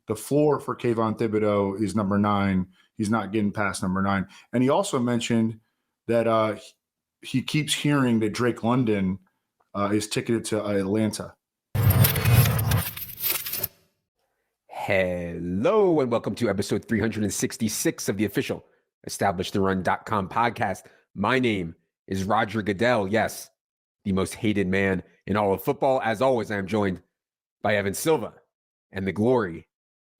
the floor for Kayvon Thibodeau is number 9. He's not getting past number 9. And he also mentioned that he keeps hearing that Drake London is ticketed to Atlanta. Hello and welcome to episode 366 of the official EstablishTheRun.com podcast. My name is Roger Goodell. Yes, the most hated man in all of football. As always, I am joined by Evan Silva, and the glory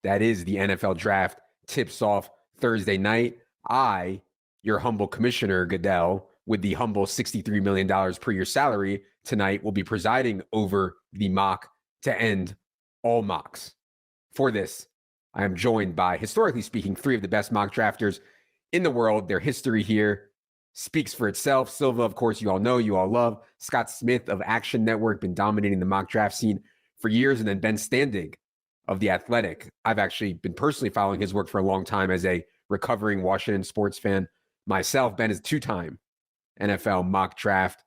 that is the NFL draft tips off Thursday night. I, your humble commissioner, Goodell, with the humble $63 million per year salary tonight, will be presiding over the mock to end all mocks. For this, I am joined by, historically speaking, 3 of the best mock drafters in the world. Their history here speaks for itself. Silva, of course, you all know, you all love. Scott Smith of Action Network, been dominating the mock draft scene for years. And then Ben Standig of The Athletic. I've actually been personally following his work for a long time as a recovering Washington sports fan myself. Ben is a 2-time NFL mock draft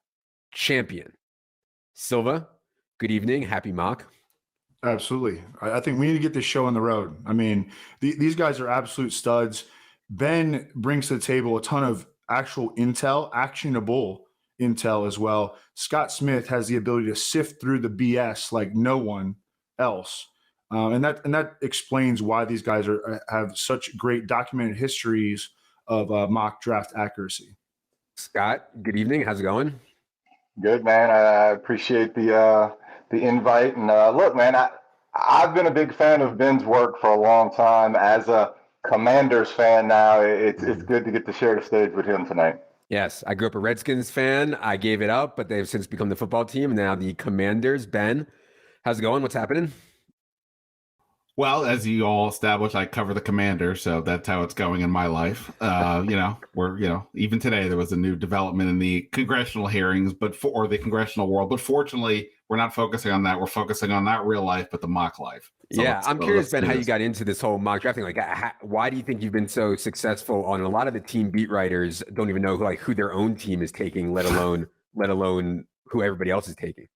champion. Silva, good evening. Happy mock. Absolutely. I think we need to get this show on the road. I mean, these guys are absolute studs. Ben brings to the table a ton of actual intel, actionable intel as well. Scott Smith has the ability to sift through the BS like no one else. And that explains why these guys have such great documented histories of mock draft accuracy. Scott, good evening. How's it going? Good, man. I appreciate the invite. And look, man, I've been a big fan of Ben's work for a long time. As a Commanders fan now, it's good to get to share the stage with him tonight. Yes, I grew up a Redskins fan. I gave it up, but they've since become the football team. Now the Commanders. Ben, how's it going? What's happening? Well, as you all established, I cover the Commanders, so that's how it's going in my life. Even today there was a new development in the congressional hearings, or the congressional world. But fortunately, we're not focusing on that. We're focusing on not real life, but the mock life. So I'm curious, Ben, how you got into this whole mock drafting. Like, why do you think you've been so successful? On a lot of the team beat writers don't even know who their own team is taking, let alone who everybody else is taking.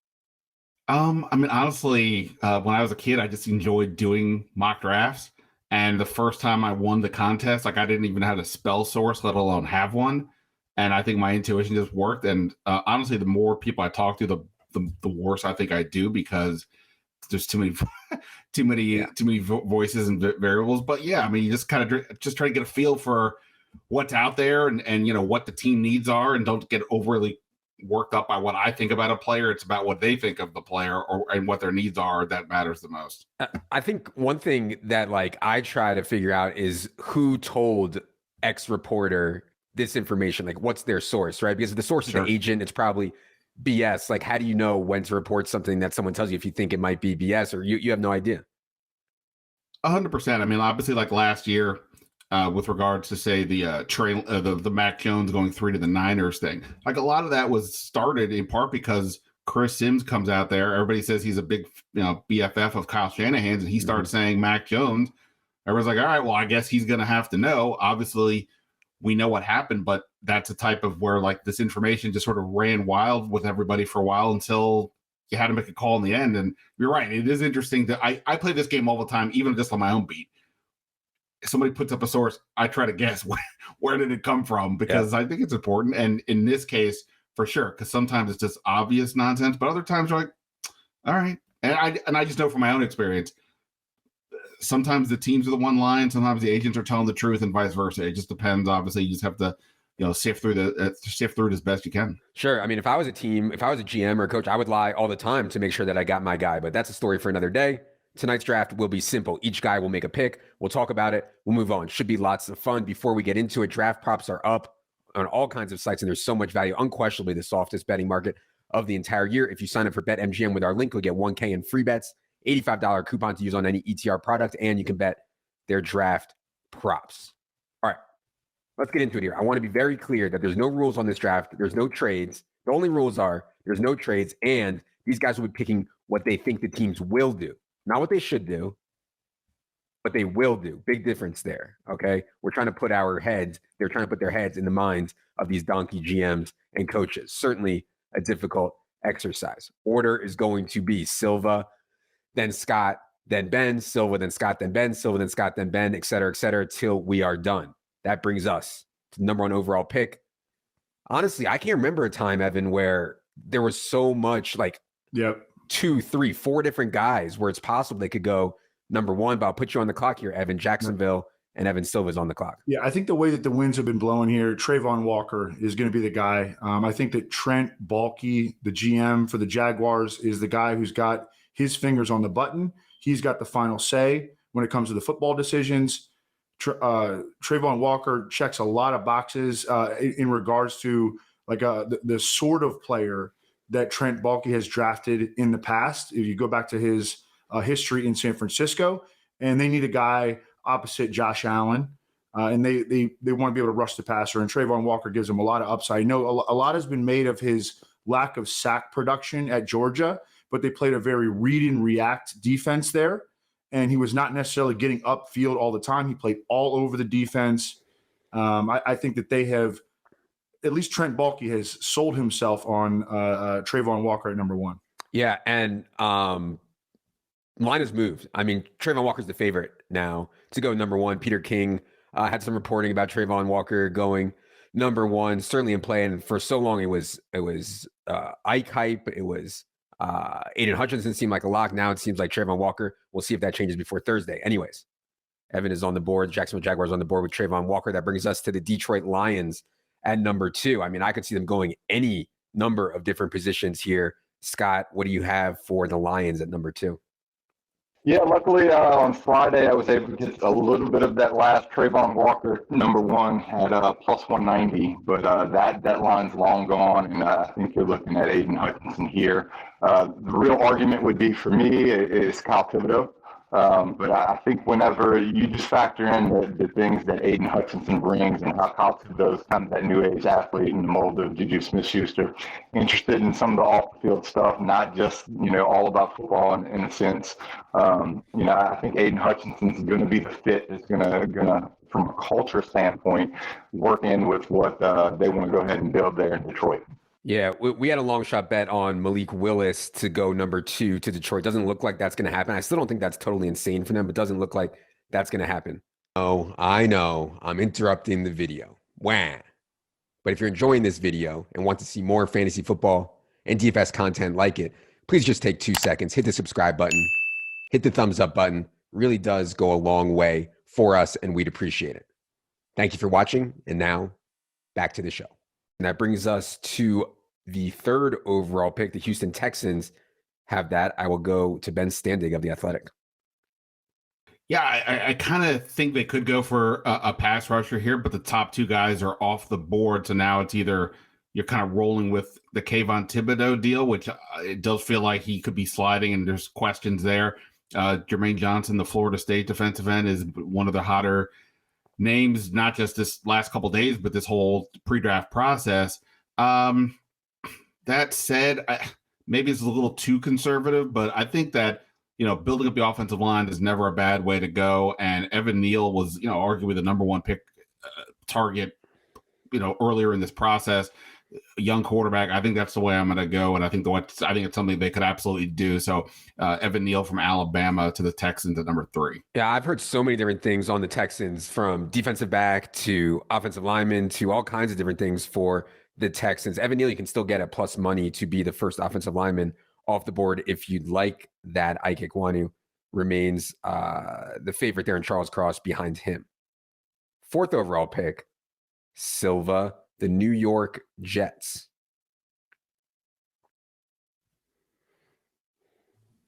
Honestly, when I was a kid, I just enjoyed doing mock drafts. And the first time I won the contest, I didn't even know how to spell source, let alone have one. And I think my intuition just worked. And honestly, the more people I talk to, the worse I think I do, because there's too many voices and variables. But yeah, you just kind of just try to get a feel for what's out there and what the team needs are, and don't get overly worked up by what I think about a player. It's about what they think of the player and what their needs are that matters the most. I think one thing that I try to figure out is who told X reporter this information. What's their source, right? Because if the source is the agent, it's probably BS. How do you know when to report something that someone tells you if you think it might be BS, or you have no idea? 100%. Obviously, last year, with regards to say the Mac Jones going 3 to the Niners thing, a lot of that was started in part because Chris Sims comes out there. Everybody says he's a big BFF of Kyle Shanahan's, and he starts saying Mac Jones. Everyone's like, all right, well, I guess he's going to have to know. Obviously, we know what happened, but that's a type of where this information just sort of ran wild with everybody for a while until you had to make a call in the end. And you're right, it is interesting that I play this game all the time, even just on my own beat. Somebody puts up a source, I try to guess where did it come from, because I think it's important. And in this case, for sure, because sometimes it's just obvious nonsense, but other times you're like, all right. And I just know from my own experience, sometimes the teams are the one line, sometimes the agents are telling the truth, and vice versa. It just depends. Obviously, you just have to sift through it as best you can. Sure. If I was a team, if I was a GM or a coach, I would lie all the time to make sure that I got my guy. But that's a story for another day. Tonight's draft will be simple. Each guy will make a pick. We'll talk about it. We'll move on. Should be lots of fun. Before we get into it, draft props are up on all kinds of sites, and there's so much value. Unquestionably the softest betting market of the entire year. If you sign up for BetMGM with our link, you'll get $1K in free bets, $85 coupon to use on any ETR product, and you can bet their draft props. All right, let's get into it here. I want to be very clear that there's no rules on this draft. There's no trades. The only rules are there's no trades, and these guys will be picking what they think the teams will do. Not what they should do, but they will do. Big difference there, okay? We're trying to put they're trying to put their heads in the minds of these donkey GMs and coaches. Certainly a difficult exercise. Order is going to be Silva, then Scott, then Ben, Silva, then Scott, then Ben, Silva, then Scott, then Ben, et cetera, till we are done. That brings us to the number 1 overall pick. Honestly, I can't remember a time, Evan, where there was so much like 2, 3, 4 different guys where it's possible they could go number 1, but I'll put you on the clock here, Evan. Jacksonville and Evan Silva's on the clock. Yeah, I think the way that the winds have been blowing here, Trayvon Walker is going to be the guy. I think that Trent Baalke, the GM for the Jaguars, is the guy who's got his fingers on the button. He's got the final say when it comes to the football decisions. Trayvon Walker checks a lot of boxes in regards to like the sort of player that Trent Baalke has drafted in the past. If you go back to his history in San Francisco, and they need a guy opposite Josh Allen, and they want to be able to rush the passer, and Trayvon Walker gives them a lot of upside. I know a lot has been made of his lack of sack production at Georgia, but they played a very read and react defense there, and he was not necessarily getting upfield all the time. He played all over the defense. I think that they have, at least Trent Baalke has sold himself on Trayvon Walker at number 1. Yeah, and line has moved. I mean, Trayvon Walker's the favorite now to go number 1. Peter King had some reporting about Trayvon Walker going number 1, certainly in play. And for so long, it was Ike hype. It was Aiden Hutchinson seemed like a lock. Now it seems like Trayvon Walker. We'll see if that changes before Thursday. Anyways, Evan is on the board. Jacksonville Jaguars on the board with Trayvon Walker. That brings us to the Detroit Lions at number 2. I mean, I could see them going any number of different positions here. Scott, what do you have for the Lions at number 2? Yeah, luckily on Friday I was able to get a little bit of that last Trayvon Walker number 1 at plus 190, but that line's long gone, and I think you're looking at Aiden Hutchinson here. The real argument would be for me is Kyle Thibodeau. But I think whenever you just factor in the things that Aiden Hutchinson brings and how Kyle Thibodeau's kind of that new age athlete in the mold of Juju Smith-Schuster, interested in some of the off-the-field stuff, not just, all about football in a sense. I think Aiden Hutchinson's going to be the fit that's going to, from a culture standpoint, work in with what they want to go ahead and build there in Detroit. Yeah, we had a long shot bet on Malik Willis to go number 2 to Detroit. Doesn't look like that's going to happen. I still don't think that's totally insane for them, but doesn't look like that's going to happen. Oh, I know. I'm interrupting the video. Wah. But if you're enjoying this video and want to see more fantasy football and DFS content like it, please just take 2 seconds, hit the subscribe button, hit the thumbs up button. It really does go a long way for us, and we'd appreciate it. Thank you for watching, and now back to the show. And that brings us to the 3rd overall pick. The Houston Texans have that. I will go to Ben Standig of The Athletic. Yeah, I kind of think they could go for a pass rusher here, but the top 2 guys are off the board. So now it's either you're kind of rolling with the Kayvon Thibodeau deal, which it does feel like he could be sliding, and there's questions there. Jermaine Johnson, the Florida State defensive end, is one of the hotter names, not just this last couple of days, but this whole pre-draft process. That said, maybe it's a little too conservative, but I think that, building up the offensive line is never a bad way to go. And Evan Neal was, arguably the number 1 pick target, earlier in this process. A young quarterback. I think that's the way I'm going to go, and I think it's something they could absolutely do. So Evan Neal from Alabama to the Texans at number 3. Yeah, I've heard so many different things on the Texans, from defensive back to offensive lineman to all kinds of different things for the Texans. Evan Neal, you can still get at plus money to be the first offensive lineman off the board if you'd like that. Ike Ekwonu remains the favorite there in Charles Cross behind him. 4th overall pick, Silva, the New York Jets.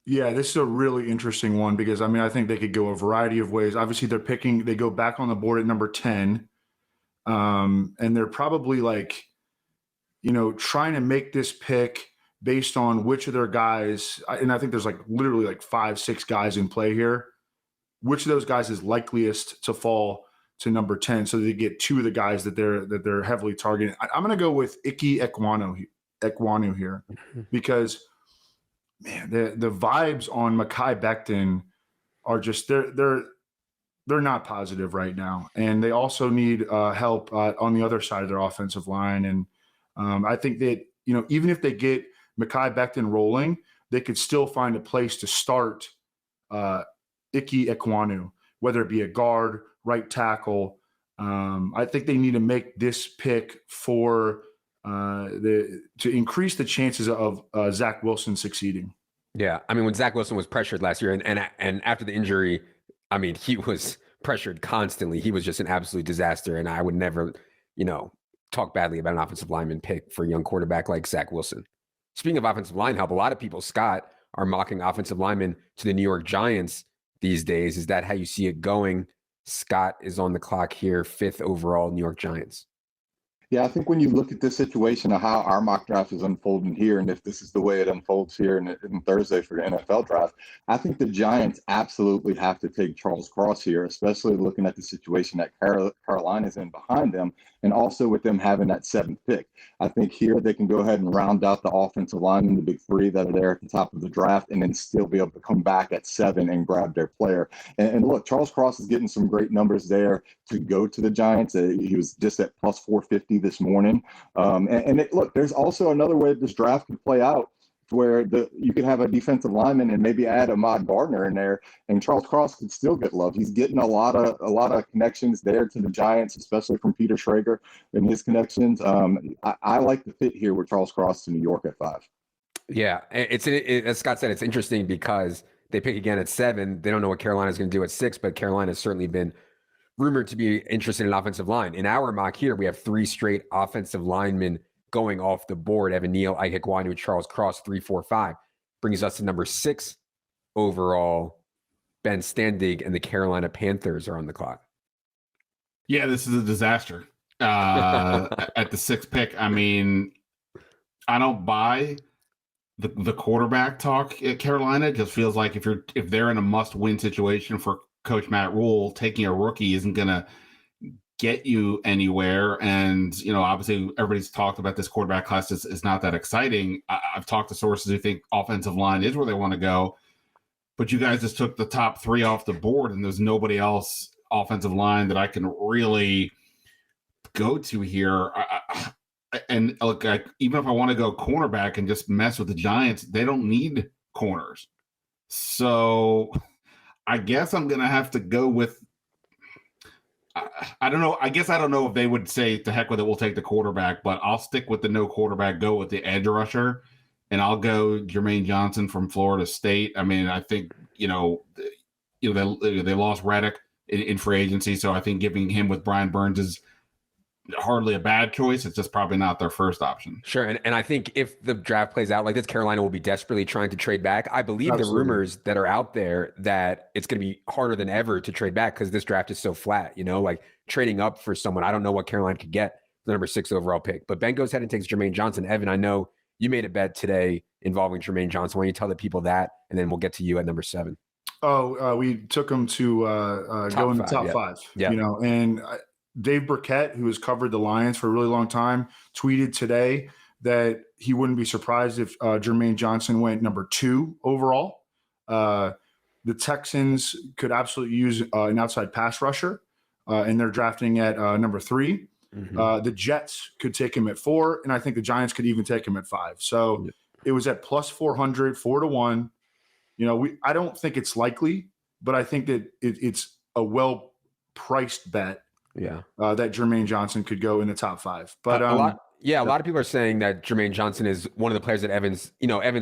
Yeah, this is a really interesting one because, I think they could go a variety of ways. Obviously, they go back on the board at number 10. And they're probably trying to make this pick based on which of their guys, and I think there's literally 5-6 guys in play here, which of those guys is likeliest to fall to number 10, so they get 2 of the guys that they're heavily targeting. I'm going to go with Ike Ekwonu here because, man, the vibes on Mekhi Becton are just they're not positive right now, and they also need help on the other side of their offensive line. And I think that even if they get Mekhi Becton rolling, they could still find a place to start Ike Ekwonu, whether it be a guard, right tackle. I think they need to make this pick for to increase the chances of Zach Wilson succeeding. Yeah, I mean, when Zach Wilson was pressured last year, and after the injury, I mean, he was pressured constantly. He was just an absolute disaster, and I would never, talk badly about an offensive lineman pick for a young quarterback like Zach Wilson. Speaking of offensive line help, a lot of people, Scott, are mocking offensive linemen to the New York Giants these days. Is that how you see it going? Scott is on the clock here, 5th overall, New York Giants. Yeah, I think when you look at this situation of how our mock draft is unfolding here, and if this is the way it unfolds here in Thursday for the NFL draft, I think the Giants absolutely have to take Charles Cross here, especially looking at the situation that Carolina's in behind them, and also with them having that 7th pick. I think here they can go ahead and round out the offensive line in the big 3 that are there at the top of the draft, and then still be able to come back at 7 and grab their player. And look, Charles Cross is getting some great numbers there to go to the Giants. He was just at plus 450 this morning. Look, there's also another way this draft could play out where you could have a defensive lineman and maybe add Ahmad Gardner in there, and Charles Cross could still get love. He's getting a lot of connections there to the Giants, especially from Peter Schrager and his connections. I like the fit here with Charles Cross to New York at 5. Yeah, as Scott said, it's interesting because they pick again at 7. They don't know what Carolina's going to do at 6, but Carolina's certainly been rumored to be interested in offensive line. In our mock here, we have 3 straight offensive linemen going off the board. Evan Neal, Ike Ekwonu, Charles Cross, 3, 4, 5. Brings us to number 6 overall. Ben Standig and the Carolina Panthers are on the clock. Yeah, this is a disaster. At the 6th pick, I mean, I don't buy the quarterback talk at Carolina. It just feels like if they're in a must-win situation for Coach Matt Rule, taking a rookie isn't going to get you anywhere. And, obviously everybody's talked about this quarterback class is not that exciting. I've talked to sources who think offensive line is where they want to go, but you guys just took the top 3 off the board, and there's nobody else offensive line that I can really go to here. And look, even if I want to go cornerback and just mess with the Giants, they don't need corners. So I guess I'm going to have to go with, I don't know. I guess I don't know if they would say to heck with it, we'll take the quarterback, but I'll stick with the no quarterback, go with the edge rusher, and I'll go Jermaine Johnson from Florida State. I mean, I think, they lost Reddick in free agency, so I think giving him with Brian Burns is hardly a bad choice. It's just probably not their first option. Sure. And I think if the draft plays out like this, Carolina will be desperately trying to trade back. I believe Absolutely. The rumors that are out there that it's going to be harder than ever to trade back because this draft is so flat, like trading up for someone. I don't know what Carolina could get the number 6 overall pick, but Ben goes ahead and takes Jermaine Johnson. Evan, I know you made a bet today involving Jermaine Johnson. Why don't you tell the people that, and then we'll get to you at number 7. We took him to go in the top 5, and Dave Burkett, who has covered the Lions for a really long time, tweeted today that he wouldn't be surprised if Jermaine Johnson went number 2 overall. The Texans could absolutely use an outside pass rusher, and they're drafting at number 3. Mm-hmm. The Jets could take him at 4, and I think the Giants could even take him at 5. So it was at plus 400, 4-1. I don't think it's likely, but I think that it's a well-priced bet. Yeah, that Jermaine Johnson could go in the top 5. But a lot of people are saying that Jermaine Johnson is one of the players that Evans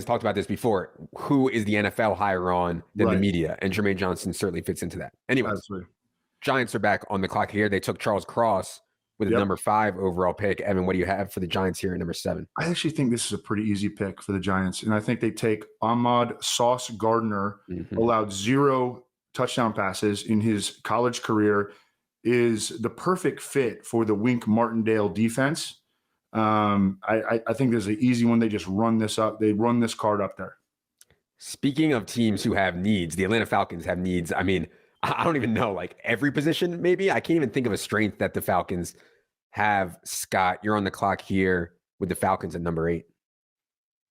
talked about this before, who is the NFL higher on than the media, and Jermaine Johnson certainly fits into that. Anyways, Absolutely. Giants are back on the clock here. They took Charles Cross with the number 5 overall pick. Evan, what do you have for the Giants here at number 7? I actually think this is a pretty easy pick for the Giants, and I think they take Ahmad Sauce Gardner, allowed 0 touchdown passes in his college career, is the perfect fit for the Wink Martindale defense. I think there's an easy one. They just run this up. They run this card up there. Speaking of teams who have needs, the Atlanta Falcons have needs. I mean, I don't even know, like every position, maybe. I can't even think of a strength that the Falcons have. Scott, you're on the clock here with the Falcons at number 8.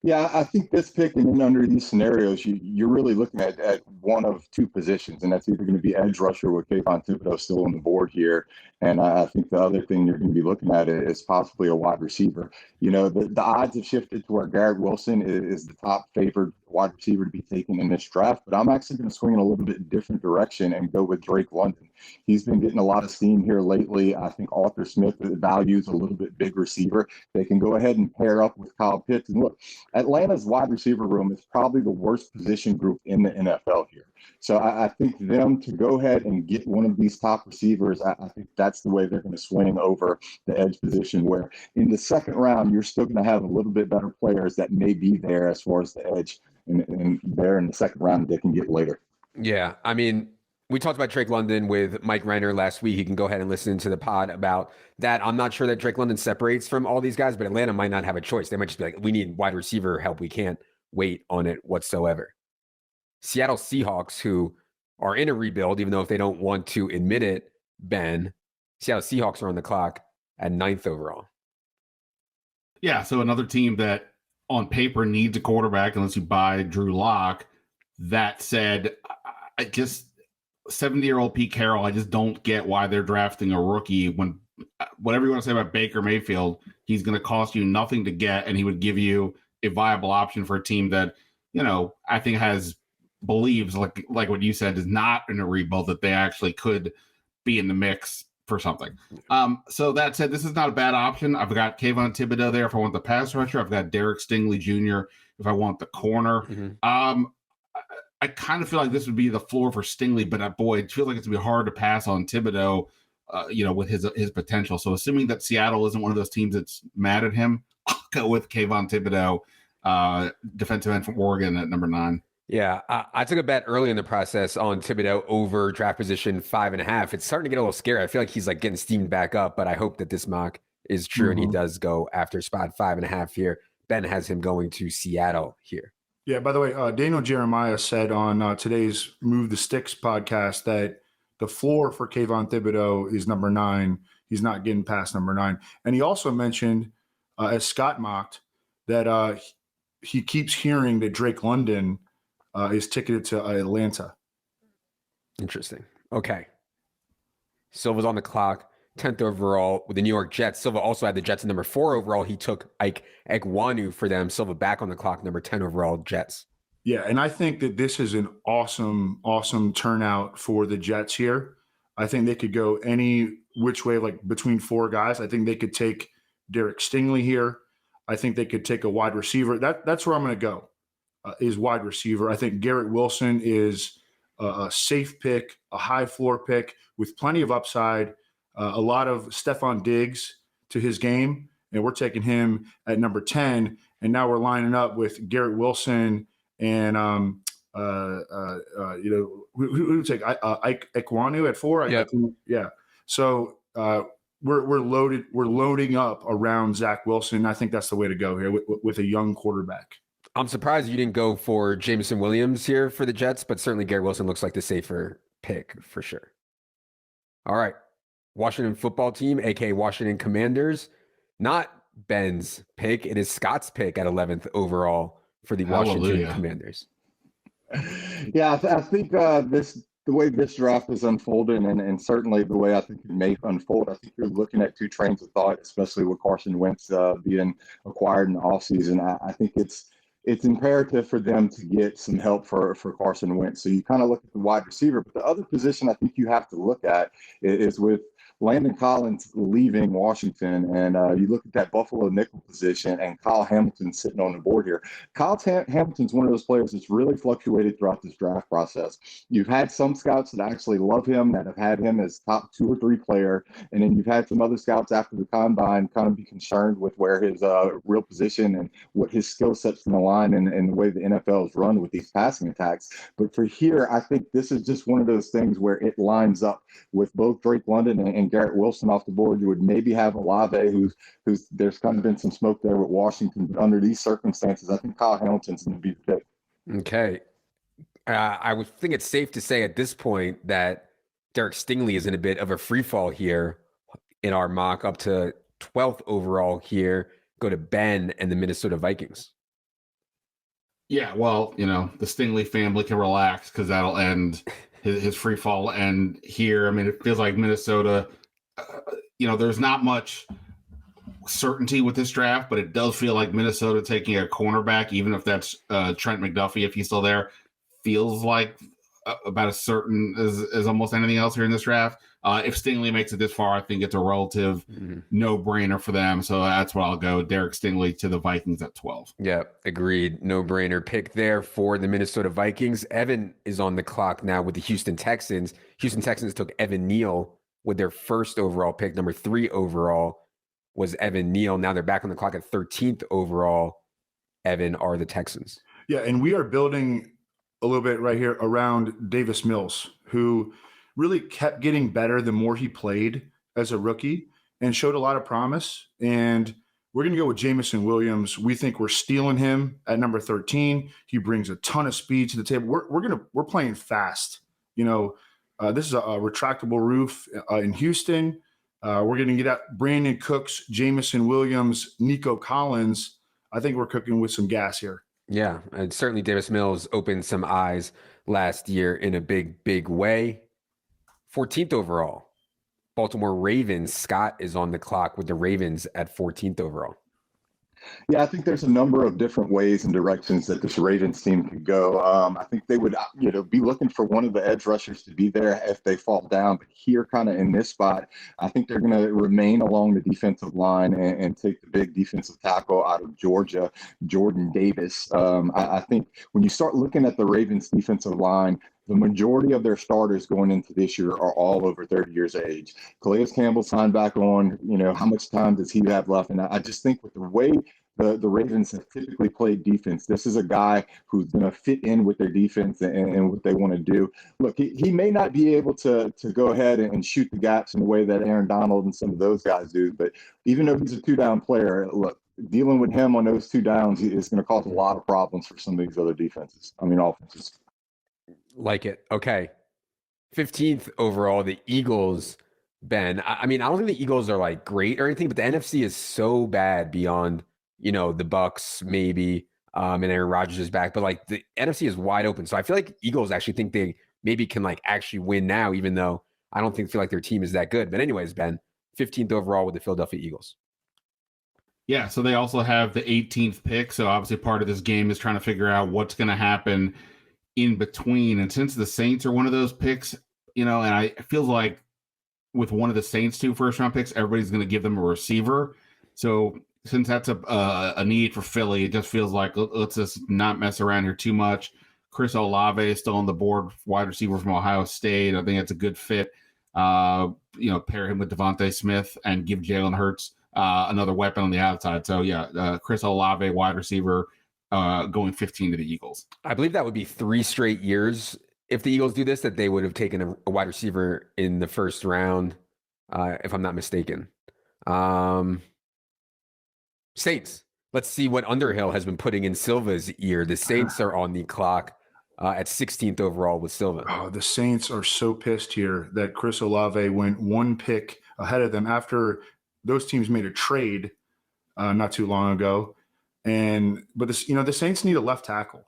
Yeah, I think this pick and then under these scenarios, you're really looking at one of two positions, and that's either going to be edge rusher with Kayvon Thibodeau still on the board here, and I think the other thing you're going to be looking at is possibly a wide receiver. The odds have shifted to where Garrett Wilson is the top favored wide receiver to be taken in this draft, but I'm actually going to swing in a little bit different direction and go with Drake London. He's been getting a lot of steam here lately. I think Arthur Smith values a little bit big receiver. They can go ahead and pair up with Kyle Pitts, and look, Atlanta's wide receiver room is probably the worst position group in the NFL here. So I think them to go ahead and get one of these top receivers, I think that's the way they're going to swing over the edge position, where in the second round, you're still going to have a little bit better players that may be there as far as the edge and there in the second round they can get later. Yeah, I mean, we talked about Drake London with Mike Renner last week. You can go ahead and listen to the pod about that. I'm not sure that Drake London separates from all these guys, but Atlanta might not have a choice. They might just be like, we need wide receiver help. We can't wait on it whatsoever. Seattle Seahawks, who are in a rebuild, even though if they don't want to admit it, Ben, Seattle Seahawks are on the clock at 9th overall. Yeah, so another team that on paper needs a quarterback unless you buy Drew Lock. That said, I just 70-year-old Pete Carroll, I just don't get why they're drafting a rookie when whatever you want to say about Baker Mayfield, he's going to cost you nothing to get, and he would give you a viable option for a team that, I think believes like what you said is not in a rebuild, that they actually could be in the mix for something. So that said, this is not a bad option. I've got Kayvon Thibodeau there if I want the pass rusher. I've got Derek Stingley Jr. if I want the corner. Mm-hmm. I kind of feel like this would be the floor for Stingley, but boy, it feels like it's going to be hard to pass on Thibodeau, with his potential. So assuming that Seattle isn't one of those teams that's mad at him, I'll go with Kayvon Thibodeau, defensive end from Oregon at number 9. Yeah, I took a bet early in the process on Thibodeau over draft position 5.5. It's starting to get a little scary. I feel like he's like getting steamed back up, but I hope that this mock is true and he does go after spot 5.5 here. Ben has him going to Seattle here. Yeah, by the way, Daniel Jeremiah said on today's Move the Sticks podcast that the floor for Kayvon Thibodeau is number 9. He's not getting past number 9. And he also mentioned, as Scott mocked, that he keeps hearing that Drake London is ticketed to Atlanta. Interesting. Okay. Silva's on the clock, 10th overall with the New York Jets. Silva also had the Jets at number 4 overall. He took Ike Ekwonu for them. Silva back on the clock, number 10 overall Jets. Yeah, and I think that this is an awesome turnout for the Jets here. I think they could go any which way, like between 4 guys. I think they could take Derek Stingley here. I think they could take a wide receiver. That's where I'm going to go, is wide receiver. I think Garrett Wilson is a safe pick, a high floor pick with plenty of upside, a lot of Stephon Diggs to his game, and we're taking him at number 10. And now we're lining up with Garrett Wilson and who take Ike Ekwonu at 4. Yep. Yeah. So we're loaded. We're loading up around Zach Wilson. I think that's the way to go here with a young quarterback. I'm surprised you didn't go for Jameson Williams here for the Jets, but certainly Garrett Wilson looks like the safer pick for sure. All right. Washington football team, aka Washington Commanders. Not Ben's pick. It is Scott's pick at 11th overall for the Washington Commanders. Yeah, I think the way this draft is unfolding, and certainly the way I think it may unfold, I think you're looking at 2 trains of thought, especially with Carson Wentz being acquired in the offseason. I think it's imperative for them to get some help for Carson Wentz. So you kind of look at the wide receiver, but the other position I think you have to look at is with Landon Collins leaving Washington, and you look at that Buffalo nickel position, and Kyle Hamilton sitting on the board here. Kyle Hamilton's one of those players that's really fluctuated throughout this draft process. You've had some scouts that actually love him, that have had him as top 2 or 3 player, and then you've had some other scouts after the combine kind of be concerned with where his real position and what his skill sets in the line and the way the NFL is run with these passing attacks. But for here, I think this is just one of those things where it lines up with both Drake London and Garrett Wilson off the board. You would maybe have Olave, who's there's kind of been some smoke there with Washington, but under these circumstances, I think Kyle Hamilton's going to be the pick. Okay. I would think it's safe to say at this point that Derek Stingley is in a bit of a free fall here in our mock up to 12th overall here. Go to Ben and the Minnesota Vikings. Yeah, well, the Stingley family can relax because that'll end his free fall end here. I mean, it feels like Minnesota, there's not much certainty with this draft, but it does feel like Minnesota taking a cornerback, even if that's Trent McDuffie, if he's still there, feels like about as certain as almost anything else here in this draft. If Stingley makes it this far, I think it's a relative no-brainer for them. So that's what I'll go. Derek Stingley to the Vikings at 12. Yeah, agreed. No-brainer pick there for the Minnesota Vikings. Evan is on the clock now with the Houston Texans. Houston Texans took Evan Neal with their first overall pick. Number 3 overall was Evan Neal. Now they're back on the clock at 13th overall. Evan are the Texans. Yeah, and we are building a little bit right here around Davis Mills, who really kept getting better the more he played as a rookie and showed a lot of promise. And we're going to go with Jamison Williams. We think we're stealing him at number 13. He brings a ton of speed to the table. We're playing fast. This is a retractable roof in Houston. We're going to get out Brandon Cooks, Jamison Williams, Nico Collins. I think we're cooking with some gas here. Yeah, and certainly Davis Mills opened some eyes last year in a big, big way. 14th overall, Baltimore Ravens. Scott is on the clock with the Ravens at 14th overall. Yeah, I think there's a number of different ways and directions that this Ravens team could go. I think they would, be looking for one of the edge rushers to be there if they fall down. But here, kind of in this spot, I think they're going to remain along the defensive line and take the big defensive tackle out of Georgia, Jordan Davis. I think when you start looking at the Ravens defensive line, the majority of their starters going into this year are all over 30 years of age. Calais Campbell signed back on. How much time does he have left? And I just think with the way the Ravens have typically played defense, this is a guy who's going to fit in with their defense and what they want to do. Look, he may not be able to go ahead and shoot the gaps in the way that Aaron Donald and some of those guys do, but even though he's a 2-down player, look, dealing with him on those 2 downs is going to cause a lot of problems for some of these other offenses. Like it. Okay. 15th overall, the Eagles, Ben. I don't think the Eagles are like great or anything, but the NFC is so bad beyond, the Bucks maybe, and Aaron Rodgers is back, but like the NFC is wide open. So I feel like Eagles actually think they maybe can like actually win now, even though I don't feel like their team is that good. But anyways, Ben, 15th overall with the Philadelphia Eagles. Yeah, so they also have the 18th pick. So obviously part of this game is trying to figure out what's going to happen in between. And since the Saints are one of those picks, and I feel like with one of the Saints 2 first-round picks, everybody's going to give them a receiver. So since that's a need for Philly, it just feels like let's just not mess around here too much. Chris Olave is still on the board, wide receiver from Ohio State. I think it's a good fit. Pair him with Devontae Smith and give Jalen Hurts another weapon on the outside. So yeah, Chris Olave, wide receiver, going 15 to the Eagles. I believe that would be 3 straight years if the Eagles do this, that they would have taken a wide receiver in the first round, if I'm not mistaken. Saints. Let's see what Underhill has been putting in Silva's ear. The Saints are on the clock at 16th overall with Silva. Oh, the Saints are so pissed here that Chris Olave went 1 pick ahead of them after those teams made a trade not too long ago. But the Saints need a left tackle,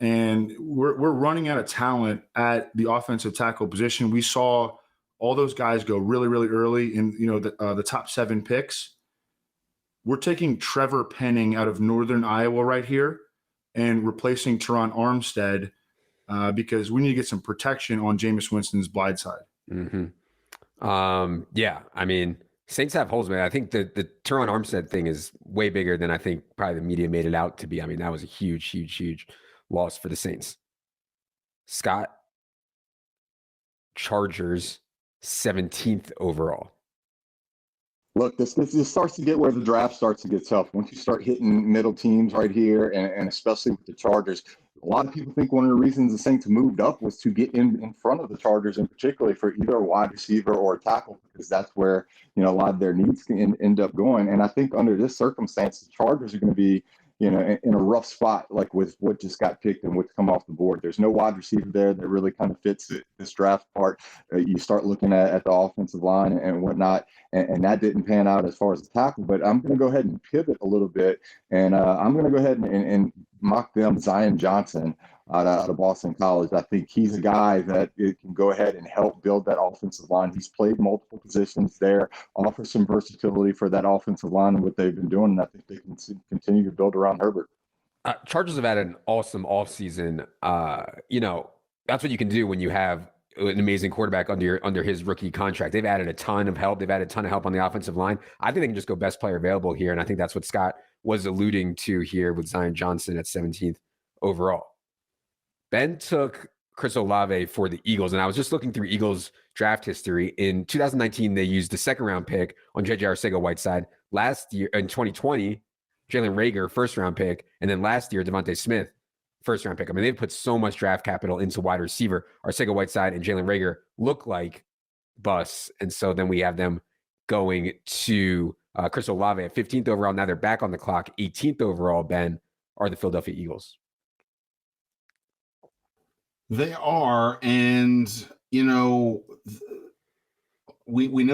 and we're running out of talent at the offensive tackle position. We saw all those guys go really, really early in the top 7 picks. We're taking Trevor Penning out of Northern Iowa right here and replacing Teron Armstead because we need to get some protection on Jameis Winston's blind side. Mm-hmm. Saints have holes, man. I think the Teron Armstead thing is way bigger than I think probably the media made it out to be. That was a huge, huge, huge loss for the Saints. Scott, Chargers, 17th overall. Look, this starts to get where the draft starts to get tough. Once you start hitting middle teams right here, and especially with the Chargers, a lot of people think one of the reasons the Saints moved up was to get in front of the Chargers, and particularly for either a wide receiver or a tackle, because that's where a lot of their needs can end up going. And I think under this circumstance, the Chargers are going to be in a rough spot, like with what just got picked and what's come off the board. There's no wide receiver there that really kind of fits this draft part. You start looking at the offensive line and whatnot, and that didn't pan out as far as the tackle. But I'm going to go ahead and pivot a little bit, and I'm going to go ahead and mock them Zion Johnson out of Boston College. I think he's a guy that it can go ahead and help build that offensive line. He's played multiple positions there, offers some versatility for that offensive line and what they've been doing, and I think they can continue to build around Herbert. Chargers have had an awesome offseason. That's what you can do when you have an amazing quarterback under his rookie contract. They've added a ton of help. They've added a ton of help on the offensive line. I think they can just go best player available here, and I think that's what Scott was alluding to here with Zion Johnson at 17th overall. Ben took Chris Olave for the Eagles, and I was just looking through Eagles draft history. In 2019, they used the second-round pick on J.J. Arcega-Whiteside. Last year, in 2020, Jalen Reagor, first-round pick, and then last year, Devontae Smith, first-round pick. I mean, they've put so much draft capital into wide receiver. Arcega-Whiteside and Jalen Reagor look like busts, and so then we have them going to Chris Olave at 15th overall. Now they're back on the clock. 18th overall, Ben, are the Philadelphia Eagles. They are, and we know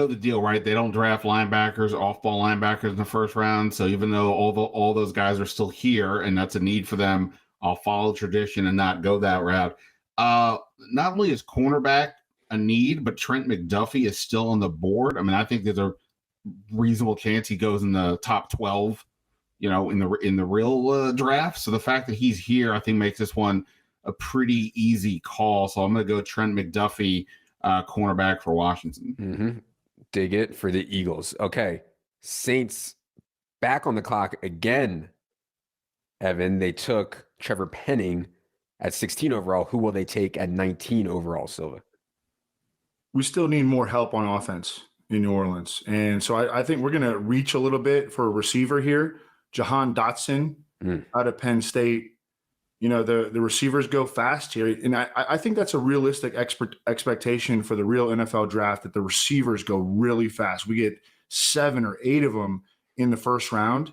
the deal, right? They don't draft linebackers, off-ball linebackers in the first round. So even though all those guys are still here, and that's a need for them, I'll follow tradition and not go that route. Not only is cornerback a need, but Trent McDuffie is still on the board. I mean, I think there's a reasonable chance he goes in the top 12, in the real draft. So the fact that he's here, I think, makes this one a pretty easy call. So I'm going to go Trent McDuffie, cornerback for Washington. Mm-hmm. Dig it for the Eagles. Okay. Saints back on the clock again. Evan, they took Trevor Penning at 16 overall. Who will they take at 19 overall, Silva? We still need more help on offense in New Orleans. And so I think we're going to reach a little bit for a receiver here. Jahan Dotson out of Penn State. The receivers go fast here. And I think that's a realistic expectation for the real NFL draft, that the receivers go really fast. We get 7 or 8 of them in the first round.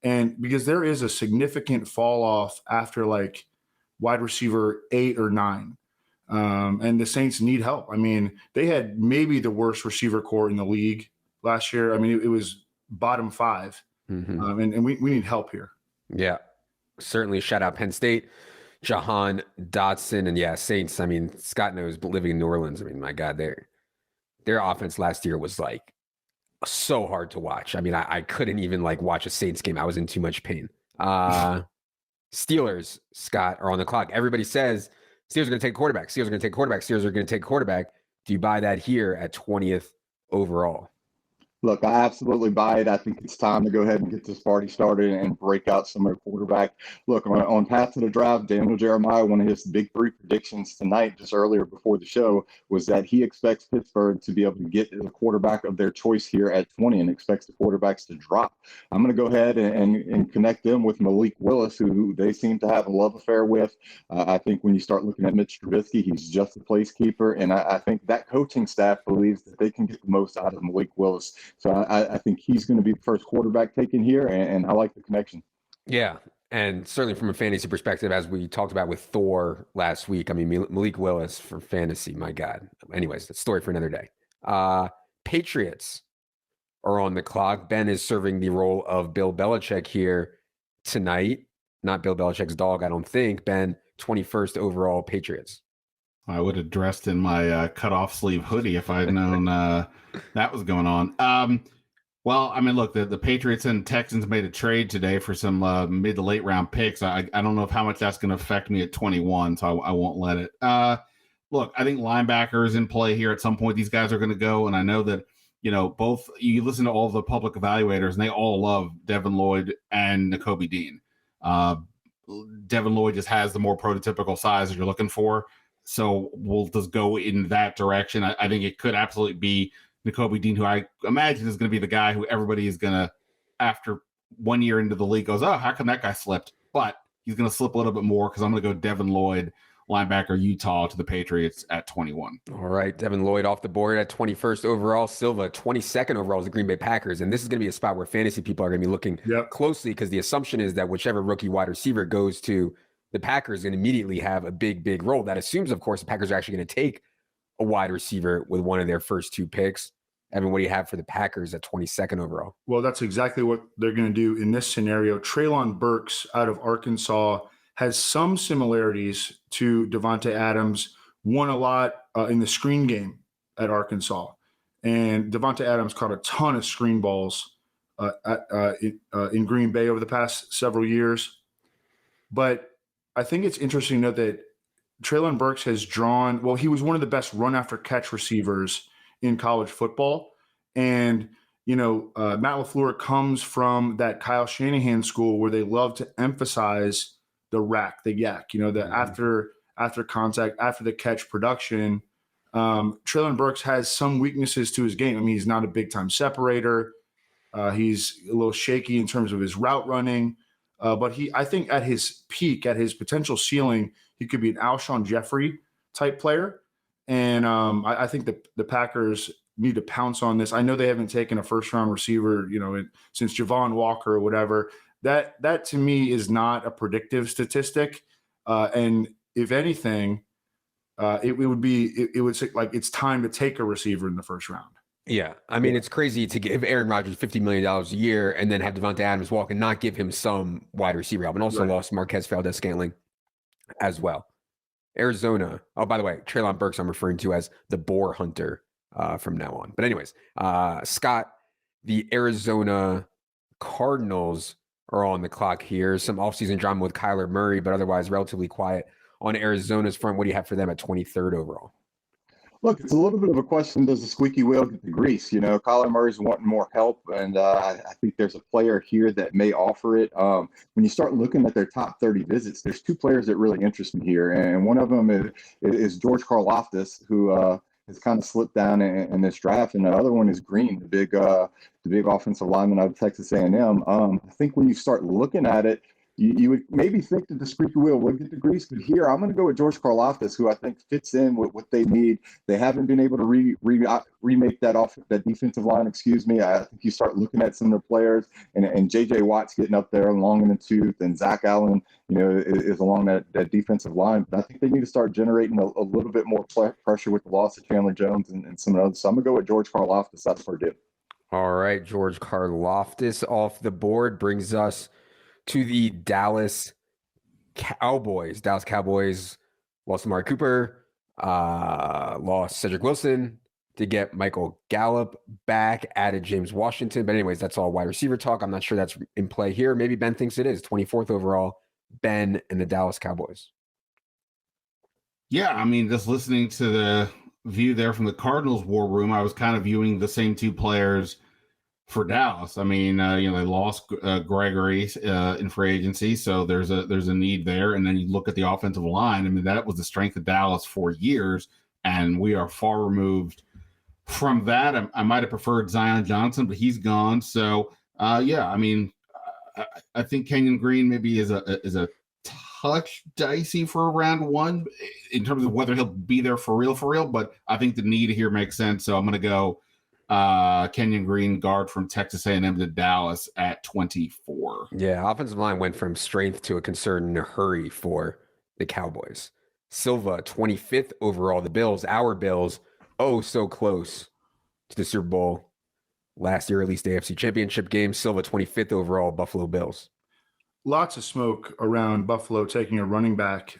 And because there is a significant fall off after like wide receiver 8 or 9. And the Saints need help. I mean, they had maybe the worst receiver core in the league last year. I mean, it was bottom 5. Mm-hmm. And we need help here. Yeah. Certainly shout out Penn State, Jahan Dotson, and Saints. I mean, Scott knows, but living in New Orleans, I mean, my God, their offense last year was like so hard to watch. I mean, I couldn't even like watch a Saints game. I was in too much pain. Steelers, Scott, are on the clock. Everybody says Steelers are going to take quarterback. Steelers are going to take quarterback. Steelers are going to take quarterback. Do you buy that here at 20th overall? Look, I absolutely buy it. I think it's time to go ahead and get this party started and break out some of the quarterback. Look, on Path to the Draft, Daniel Jeremiah, one of his big 3 predictions tonight, just earlier before the show, was that he expects Pittsburgh to be able to get the quarterback of their choice here at 20 and expects the quarterbacks to drop. I'm going to go ahead and connect them with Malik Willis, who they seem to have a love affair with. I think when you start looking at Mitch Trubisky, he's just a placekeeper. And I think that coaching staff believes that they can get the most out of Malik Willis. So I think he's going to be the first quarterback taken here, and I like the connection. Yeah, and certainly from a fantasy perspective, as we talked about with Thor last week, I mean, Malik Willis for fantasy, my God. Anyways, that's a story for another day. Patriots are on the clock. Ben is serving the role of Bill Belichick here tonight. Not Bill Belichick's dog, I don't think. Ben, 21st overall Patriots. I would have dressed in my cut-off sleeve hoodie if I had known that was going on. Well, I mean, look, the Patriots and Texans made a trade today for some mid to late round picks. I don't know how much that's going to affect me at 21, so I won't let it. Look, I think linebacker is in play here at some point. These guys are going to go, and I know that both. You listen to all the public evaluators, and they all love Devin Lloyd and Nakobe Dean. Devin Lloyd just has the more prototypical size that you're looking for. So we'll just go in that direction. I think it could absolutely be Nakobe Dean, who I imagine is going to be the guy who everybody is going to, after 1 year into the league, goes, oh, how come that guy slipped? But he's going to slip a little bit more because I'm going to go Devin Lloyd linebacker Utah to the Patriots at 21. All right, Devin Lloyd off the board at 21st overall. Silva, 22nd overall is the Green Bay Packers. And this is going to be a spot where fantasy people are going to be looking closely because the assumption is that whichever rookie wide receiver goes to the Packers is going to immediately have a big role. That assumes, of course, the Packers are actually going to take a wide receiver with one of their first 2 picks. Evan, what do you have for the Packers at 22nd overall? Well, that's exactly what they're going to do in this scenario. Treylon Burks out of Arkansas has some similarities to Devontae Adams, won a lot in the screen game at Arkansas. And Devontae Adams caught a ton of screen balls in Green Bay over the past several years. But I think it's interesting to note that Treylon Burks has drawn, well, he was one of the best run after catch receivers in college football. And, Matt LaFleur comes from that Kyle Shanahan school where they love to emphasize the rack, the yak, the after contact, after the catch production. Treylon Burks has some weaknesses to his game. I mean, he's not a big time separator. He's a little shaky in terms of his route running. But I think at his peak, at his potential ceiling, he could be an Alshon Jeffrey type player. And I think the Packers need to pounce on this. I know they haven't taken a first-round receiver, since Javon Walker or whatever. That to me is not a predictive statistic. And if anything, it would say like it's time to take a receiver in the first round. Yeah. I mean, it's crazy to give Aaron Rodgers $50 million a year and then have Devontae Adams walk and not give him some wide receiver help. And also lost Marquez Valdez-Scantling as well. Arizona. Oh, by the way, Treylon Burks I'm referring to as the boar hunter from now on. But anyways, Scott, the Arizona Cardinals are on the clock here. Some offseason drama with Kyler Murray, but otherwise relatively quiet on Arizona's front. What do you have for them at 23rd overall? Look, it's a little bit of a question. Does the squeaky wheel get the grease? Kyler Murray's wanting more help, and I think there's a player here that may offer it. When you start looking at their top 30 visits, there's 2 players that really interest me here, and one of them is George Karlaftis, who has kind of slipped down in this draft, and the other one is Green, the big offensive lineman out of Texas A&M. I think when you start looking at it, you would maybe think that the squeaky wheel would get the grease, but here I'm going to go with George Karlaftis, who I think fits in with what they need. They haven't been able to remake that defensive line. I think you start looking at some of the players, and J.J. Watt's getting up there long in the tooth, and Zach Allen, is along that defensive line. But I think they need to start generating a little bit more pressure with the loss of Chandler Jones and some of the others. So I'm going to go with George Karlaftis. That's Purdue. All right, George Karlaftis off the board brings us to the Dallas Cowboys. Dallas Cowboys lost Amari Cooper, lost Cedric Wilson to get Michael Gallup back, added James Washington. But anyways, that's all wide receiver talk. I'm not sure that's in play here. Maybe Ben thinks it is. 24th overall, Ben and the Dallas Cowboys. Yeah, I mean, just listening to the view there from the Cardinals war room, I was kind of viewing the same 2 players for Dallas. I mean, they lost Gregory in free agency, so there's a need there. And then you look at the offensive line. I mean, that was the strength of Dallas for years, and we are far removed from that. I might have preferred Zion Johnson, but he's gone. So, I mean, I think Kenyon Green maybe is a touch dicey for round 1 in terms of whether he'll be there for real. But I think the need here makes sense. So I'm going to go Kenyon Green, guard from Texas A&M to Dallas at 24. Yeah, offensive line went from strength to a concern in a hurry for the Cowboys. Silva, 25th overall. The Bills, our Bills, so close to the Super Bowl last year, at least the AFC Championship game. Silva, 25th overall, Buffalo Bills. Lots of smoke around Buffalo taking a running back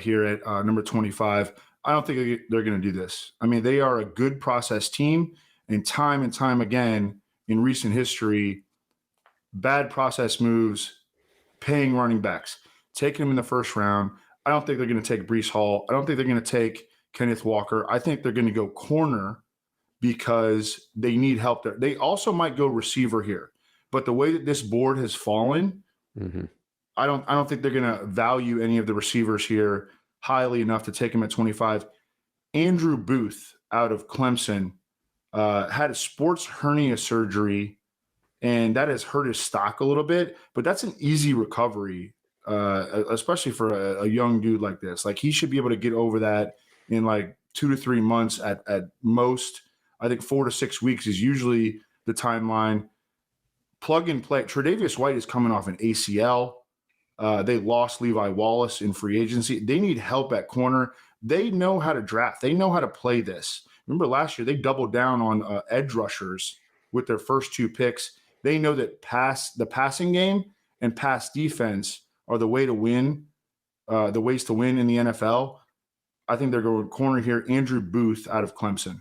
here at number 25. I don't think they're going to do this. I mean, they are a good process team. And time again in recent history, bad process moves, paying running backs, taking them in the first round. I don't think they're going to take Breece Hall. I don't think they're going to take Kenneth Walker. I think they're going to go corner because they need help there. They also might go receiver here. But the way that this board has fallen, I don't think they're going to value any of the receivers here highly enough to take him at 25. Andrew Booth out of Clemson had a sports hernia surgery, and that has hurt his stock a little bit, but that's an easy recovery especially for a young dude like this. Like, he should be able to get over that in like 2 to 3 months at most. I think 4 to 6 weeks is usually the timeline. Plug and play. Tre'Davious White is coming off an ACL. They lost Levi Wallace in free agency. They need help at corner. They know how to draft. They know how to play this. Remember last year, they doubled down on edge rushers with their first 2 picks. They know that the passing game and pass defense are the way to win, the ways to win in the NFL. I think they're going corner here, Andrew Booth out of Clemson.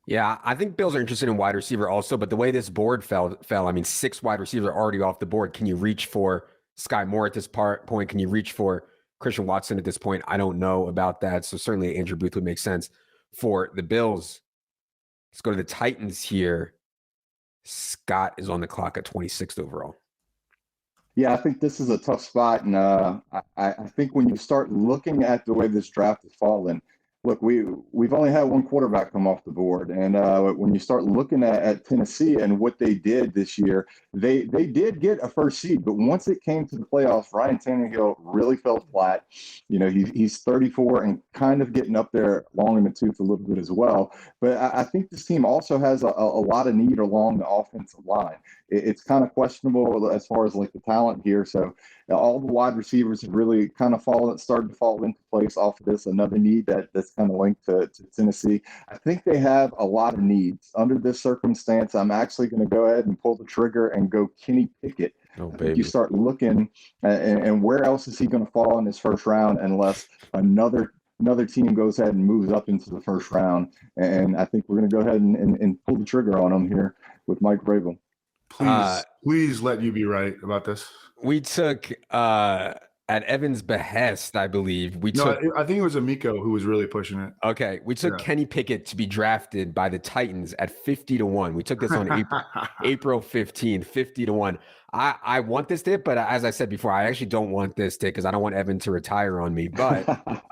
Yeah, I think Bills are interested in wide receiver also, but the way this board fell, I mean, 6 wide receivers are already off the board. Can you reach for Sky Moore at this point? Can you reach for Christian Watson at this point? I don't know about that. So certainly Andrew Booth would make sense for the Bills. Let's go to the Titans here. Scott is on the clock at 26th overall. Yeah, I think this is a tough spot. And I think when you start looking at the way this draft has fallen, look, we've only had one quarterback come off the board. And when you start looking at Tennessee and what they did this year, they did get a first seed. But once it came to the playoffs, Ryan Tannehill really fell flat. You know, he's 34 and kind of getting up there long in the tooth a little bit as well. But I think this team also has a lot of need along the offensive line. It's kind of questionable as far as like the talent here. So all the wide receivers have really kind of started to fall into place off of this. Another need that's kind of linked to Tennessee. I think they have a lot of needs. Under this circumstance, I'm actually going to go ahead and pull the trigger and go Kenny Pickett. Oh, baby. You start looking and where else is he going to fall in his first round unless another team goes ahead and moves up into the first round. And I think we're going to go ahead and pull the trigger on him here with Mike Vrabel. Please let you be right about this. We took at Evan's behest, I believe. I think it was Amico who was really pushing it. Okay, we took Kenny Pickett to be drafted by the Titans at 50-1. We took this on April 15th, 50-1. I want this tip, but as I said before, I actually don't want this tip because I don't want Evan to retire on me. But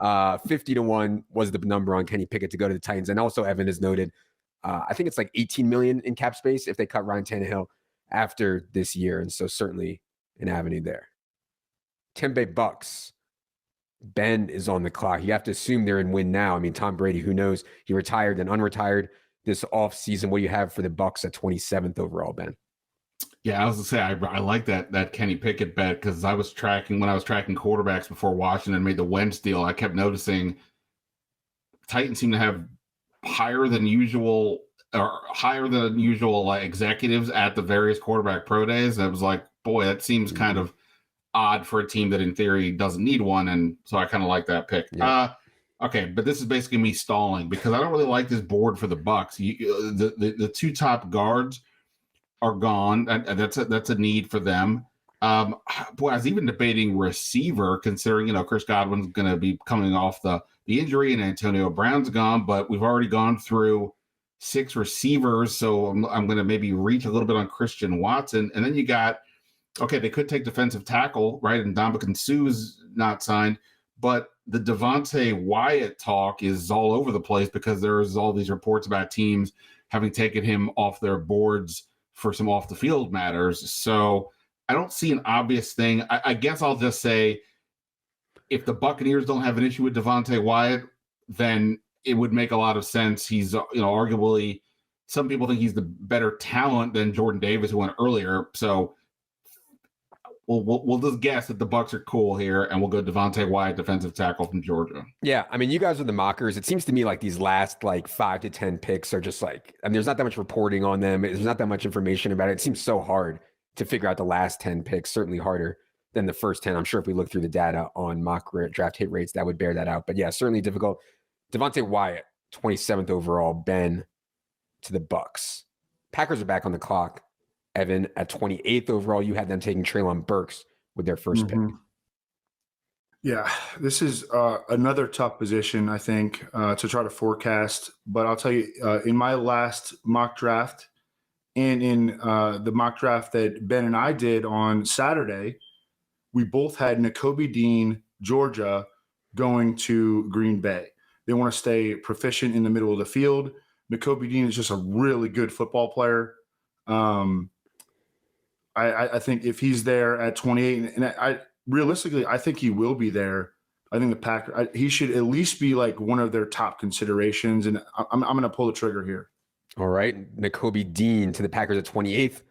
50-1 was the number on Kenny Pickett to go to the Titans. And also, Evan has noted, I think it's like $18 million in cap space if they cut Ryan Tannehill after this year. And so certainly an avenue there. Tampa Bay Bucks. Ben is on the clock. You have to assume they're in win now. I mean, Tom Brady, who knows? He retired and unretired this offseason. What do you have for the Bucks at 27th overall, Ben? Yeah, I was gonna say I like that Kenny Pickett bet because when I was tracking quarterbacks before Washington made the Wentz deal, I kept noticing Titans seem to have higher than usual executives at the various quarterback pro days. I was like, boy, that seems kind of odd for a team that in theory doesn't need one, and so I kind of like that pick. Yeah. Okay, but this is basically me stalling because I don't really like this board for the Bucks. The 2 top guards are gone. That's a need for them. Boy, I was even debating receiver, considering Chris Godwin's going to be coming off the injury and Antonio Brown's gone, but we've already gone through 6 receivers, so I'm going to maybe reach a little bit on Christian Watson, and then you got. Okay, they could take defensive tackle, right? And Ndamukong Suh's not signed, but the Devontae Wyatt talk is all over the place because there's all these reports about teams having taken him off their boards for some off-the-field matters. So I don't see an obvious thing. I guess I'll just say if the Buccaneers don't have an issue with Devontae Wyatt, then it would make a lot of sense. He's, arguably, some people think he's the better talent than Jordan Davis, who went earlier. So We'll just guess that the Bucs are cool here, and we'll go Devontae Wyatt, defensive tackle from Georgia. Yeah, I mean, you guys are the mockers. It seems to me like these last 5 to 10 picks are just there's not that much reporting on them. There's not that much information about it. It seems so hard to figure out the last 10 picks, certainly harder than the first 10. I'm sure if we look through the data on mock draft hit rates, that would bear that out. But yeah, certainly difficult. Devontae Wyatt, 27th overall, Ben to the Bucs. Packers are back on the clock. Evan, at 28th overall, you had them taking Treylon Burks with their first pick. Yeah, this is another tough position, I think, to try to forecast. But I'll tell you, in my last mock draft and in the mock draft that Ben and I did on Saturday, we both had Nakobe Dean, Georgia, going to Green Bay. They want to stay proficient in the middle of the field. Nakobe Dean is just a really good football player. I think if he's there at 28, and realistically, I think he will be there. I think the Packers, he should at least be like one of their top considerations. And I'm going to pull the trigger here. All right. Nakobe Dean to the Packers at 28th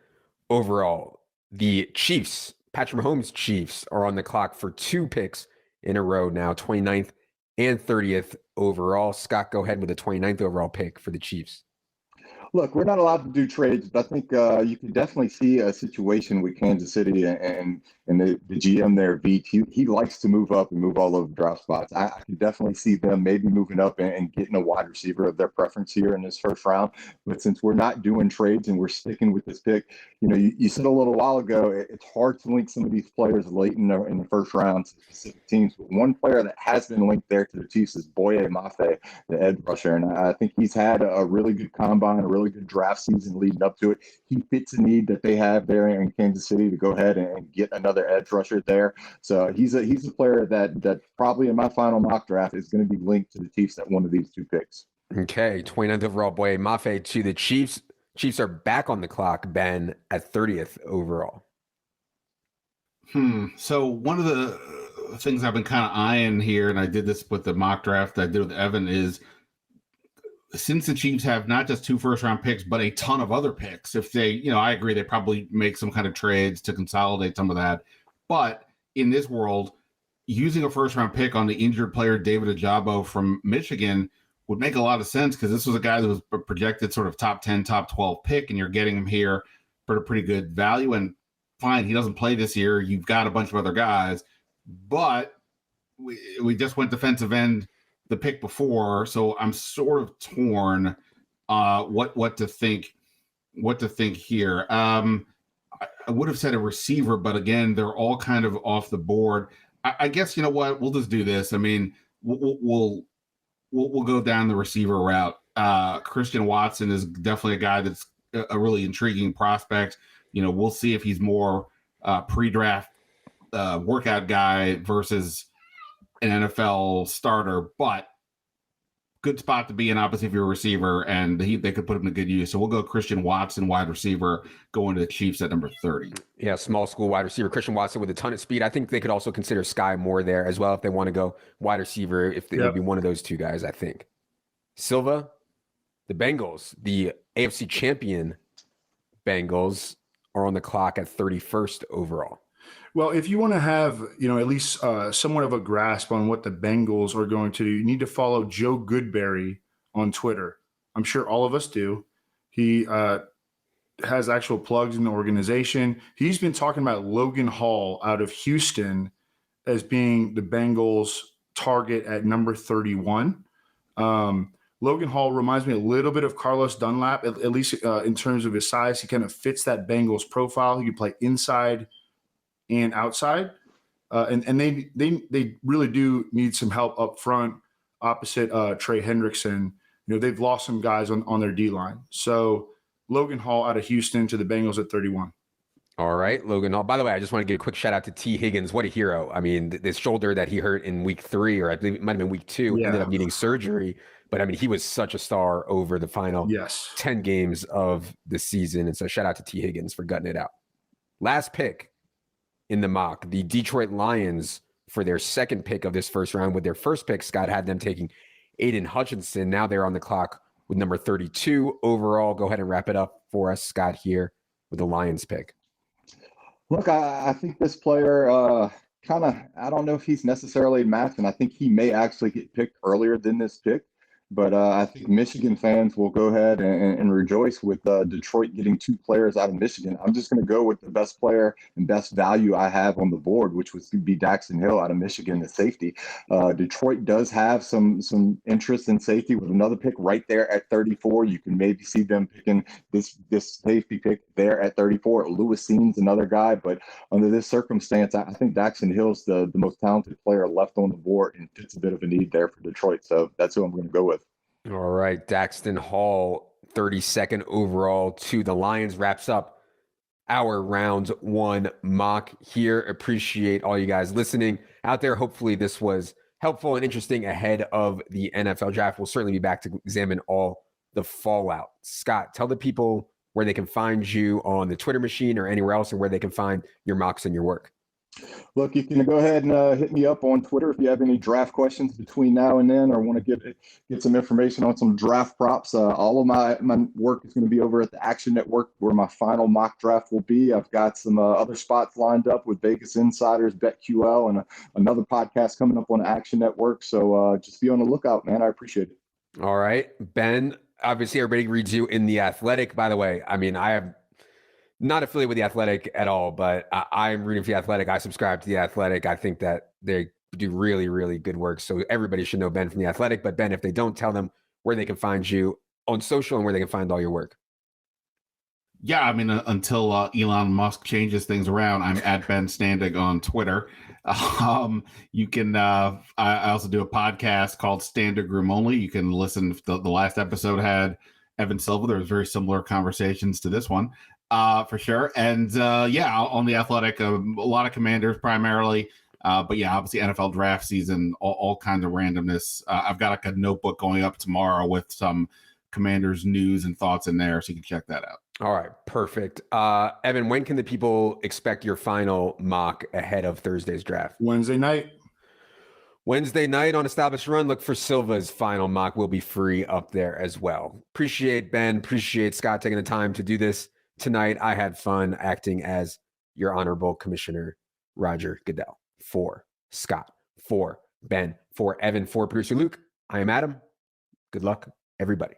overall. The Chiefs, Patrick Mahomes Chiefs, are on the clock for 2 picks in a row now, 29th and 30th overall. Scott, go ahead with the 29th overall pick for the Chiefs. Look, we're not allowed to do trades, but I think you can definitely see a situation with Kansas City and the GM there, Veach. He likes to move up and move all over draft spots. I can definitely see them maybe moving up and getting a wide receiver of their preference here in this first round. But since we're not doing trades and we're sticking with this pick, you said a little while ago, it's hard to link some of these players late in the first round to specific teams. But one player that has been linked there to the Chiefs is Boye Mafe, the edge rusher. And I think he's had a really good combine, a really good draft season leading up to it. He fits a need that they have there in Kansas City to go ahead and get another edge rusher there. So he's a player that probably in my final mock draft is going to be linked to the Chiefs at one of these 2 picks. Okay, 29th overall, Boye Mafe to the Chiefs. Chiefs are back on the clock, Ben, at 30th overall. So one of the things I've been kind of eyeing here, and I did this with the mock draft I did with Evan, is since the Chiefs have not just 2 first-round picks, but a ton of other picks, if they, I agree, they probably make some kind of trades to consolidate some of that. But in this world, using a first-round pick on the injured player David Ojabo from Michigan would make a lot of sense, because this was a guy that was projected sort of top 10, top 12 pick, and you're getting him here for a pretty good value. And fine, he doesn't play this year. You've got a bunch of other guys. But we just went defensive end the pick before, so I'm sort of torn what to think here. I would have said a receiver, but again, they're all kind of off the board. I guess, you know what, we'll just do this. I mean, we'll go down the receiver route. Christian Watson is definitely a guy that's a really intriguing prospect. We'll see if he's more pre-draft workout guy versus an NFL starter, but good spot to be in opposite of your receiver, and they could put him to good use. So we'll go Christian Watson, wide receiver, going to the Chiefs at number 30. Yeah, small school wide receiver, Christian Watson with a ton of speed. I think they could also consider Sky Moore there as well if they want to go wide receiver, if it would be one of those 2 guys, I think. Silva, the Bengals, the AFC champion Bengals, are on the clock at 31st overall. Well, if you want to have, at least somewhat of a grasp on what the Bengals are going to do, you need to follow Joe Goodberry on Twitter. I'm sure all of us do. He has actual plugs in the organization. He's been talking about Logan Hall out of Houston as being the Bengals' target at number 31. Logan Hall reminds me a little bit of Carlos Dunlap, at least in terms of his size. He kind of fits that Bengals profile. He can play inside and outside, and they really do need some help up front opposite Trey Hendrickson. They've lost some guys on their D-line. So Logan Hall out of Houston to the Bengals at 31. All right, Logan Hall. By the way, I just want to give a quick shout out to T. Higgins. What a hero. I mean, this shoulder that he hurt in week 3, or I believe it might have been week 2, ended up needing surgery. But I mean, he was such a star over the final 10 games of the season. And so shout out to T. Higgins for gutting it out. Last pick in the mock, the Detroit Lions, for their second pick of this first round. With their first pick, Scott had them taking Aiden Hutchinson. Now they're on the clock with number 32 overall. Go ahead and wrap it up for us, Scott, here with the Lions pick. Look, I think this player I don't know if he's necessarily matched, and I think he may actually get picked earlier than this pick. But I think Michigan fans will go ahead and rejoice with Detroit getting 2 players out of Michigan. I'm just going to go with the best player and best value I have on the board, which was to be Daxton Hill out of Michigan, the safety. Detroit does have some interest in safety with another pick right there at 34. You can maybe see them picking this safety pick there at 34. Lewis Seen's another guy, but under this circumstance, I think Daxton Hill's the most talented player left on the board and fits a bit of a need there for Detroit. So that's who I'm going to go with. All right, Daxton Hall, 32nd overall to the Lions, wraps up our round 1 mock here. Appreciate all you guys listening out there. Hopefully this was helpful and interesting ahead of the NFL draft. We'll certainly be back to examine all the fallout. Scott, tell the people where they can find you on the Twitter machine or anywhere else, and where they can find your mocks and your work. Look, you can go ahead and hit me up on Twitter if you have any draft questions between now and then, or want to get some information on some draft props. All of my work is going to be over at the Action Network, where my final mock draft will be. I've got some other spots lined up with Vegas Insiders, BetQL, and another podcast coming up on the Action Network. So just be on the lookout, man. I appreciate it. All right, Ben. Obviously, everybody reads you in The Athletic. By the way, I mean, I am not affiliated with The Athletic at all, but I'm rooting for The Athletic. I subscribe to The Athletic. I think that they do really, really good work. So everybody should know Ben from The Athletic. But Ben, if they don't, tell them where they can find you on social and where they can find all your work. Yeah, I mean, until Elon Musk changes things around, I'm at Ben Standig on Twitter. You can. I also do a podcast called Standig Room Only. You can listen. The last episode had Evan Silva. There was very similar conversations to this one, for sure. And yeah, on The Athletic, a lot of Commanders primarily. But yeah, obviously NFL draft season, all kinds of randomness. I've got like a notebook going up tomorrow with some Commanders news and thoughts in there, so you can check that out. All right, perfect. Evan, when can the people expect your final mock ahead of Thursday's draft? Wednesday night. Wednesday night on Established Run. Look for Silva's final mock. Will be free up there as well. Appreciate Ben. Appreciate Scott taking the time to do this tonight. I had fun acting as your honorable commissioner, Roger Goodell. For Scott, for Ben, for Evan, for producer Luke. I am Adam. Good luck, everybody.